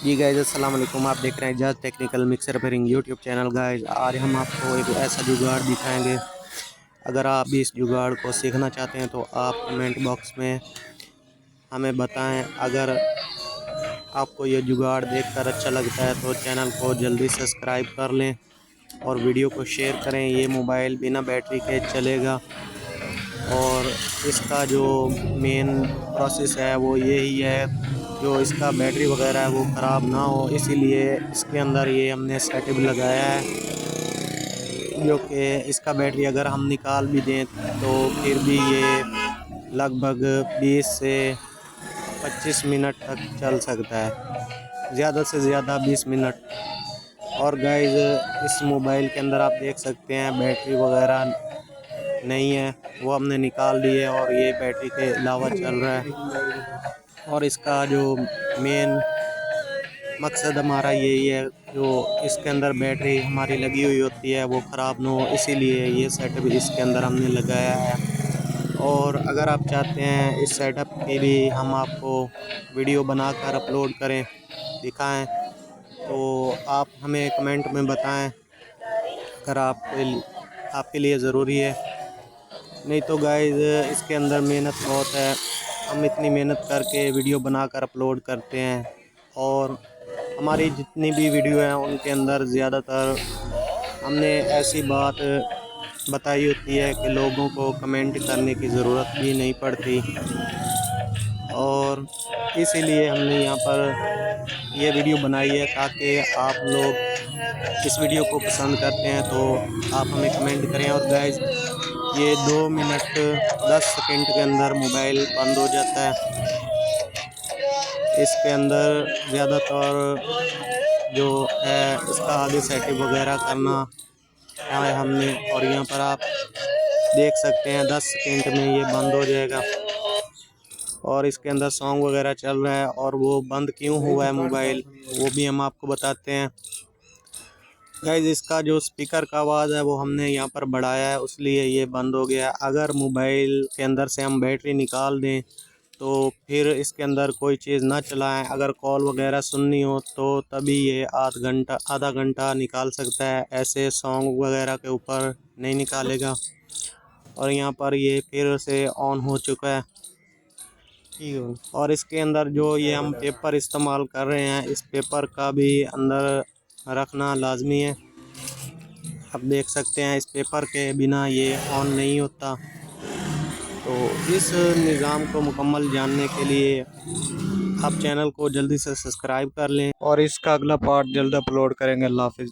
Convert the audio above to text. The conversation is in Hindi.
जी गाइज अस्सलाम वालेकुम। आप देख रहे हैं जज technical mixer repairing YouTube channel. Guys आज हम आपको एक ऐसा जुगाड़ दिखाएंगे। अगर आप भी इस जुगाड़ को सीखना चाहते हैं तो आप कमेंट बॉक्स में हमें बताएं। अगर आपको ये जुगाड़ देखकर अच्छा लगता है तो चैनल को जल्दी सब्सक्राइब कर लें और वीडियो को शेयर करें। ये मोबाइल बिना बैटरी के चलेगा और इसका जो मेन प्रोसेस है वो यही है, जो इसका बैटरी वगैरह है वो ख़राब ना हो, इसीलिए इसके अंदर ये हमने सेटअप लगाया है। जो कि इसका बैटरी अगर हम निकाल भी दें तो फिर भी ये लगभग 20 से 25 मिनट तक चल सकता है, ज़्यादा से ज़्यादा 20 मिनट। और गाइज इस मोबाइल के अंदर आप देख सकते हैं बैटरी वगैरह नहीं है, वो हमने निकाल दी है और ये बैटरी के अलावा चल रहा है। और इसका जो मेन मकसद हमारा यही है, जो इसके अंदर बैटरी हमारी लगी हुई होती है वो ख़राब ना हो, इसीलिए ये सेटअप इसके अंदर हमने लगाया है। और अगर आप चाहते हैं इस सेटअप की भी हम आपको वीडियो बनाकर अपलोड करें, दिखाएं, तो आप हमें कमेंट में बताएं अगर आपके लिए ज़रूरी है। नहीं तो गाइज इसके अंदर मेहनत बहुत है, हम इतनी मेहनत करके वीडियो बनाकर अपलोड करते हैं और हमारी जितनी भी वीडियो हैं उनके अंदर ज़्यादातर हमने ऐसी बात बताई होती है कि लोगों को कमेंट करने की ज़रूरत भी नहीं पड़ती। और इसीलिए हमने यहाँ पर ये वीडियो बनाई है ताकि आप लोग इस वीडियो को पसंद करते हैं तो आप हमें कमेंट करें। और गाइज ये 2 मिनट 10 सेकंड के अंदर मोबाइल बंद हो जाता है। इसके अंदर ज़्यादातर जो है इसका आगे सेटिंग वगैरह करना है हमने, और यहाँ पर आप देख सकते हैं 10 सेकंड में ये बंद हो जाएगा। और इसके अंदर सॉन्ग वगैरह चल रहा है और वो बंद क्यों हुआ है मोबाइल वो भी हम आपको बताते हैं। गाइज इसका जो स्पीकर का आवाज़ है वो हमने यहाँ पर बढ़ाया है, इसलिए ये बंद हो गया। अगर मोबाइल के अंदर से हम बैटरी निकाल दें तो फिर इसके अंदर कोई चीज़ ना चलाएं, अगर कॉल वगैरह सुननी हो तो तभी ये आधा घंटा निकाल सकता है, ऐसे सॉन्ग वगैरह के ऊपर नहीं निकालेगा। और यहाँ पर ये फिर से ऑन हो चुका है। और इसके अंदर जो ये हम पेपर इस्तेमाल कर रहे हैं, इस पेपर का भी अंदर रखना लाजमी है। आप देख सकते हैं इस पेपर के बिना ये ऑन नहीं होता। तो इस निज़ाम को मुकम्मल जानने के लिए आप चैनल को जल्दी से सब्सक्राइब कर लें और इसका अगला पार्ट जल्द अपलोड करेंगे। अल्लाह हाफिज़।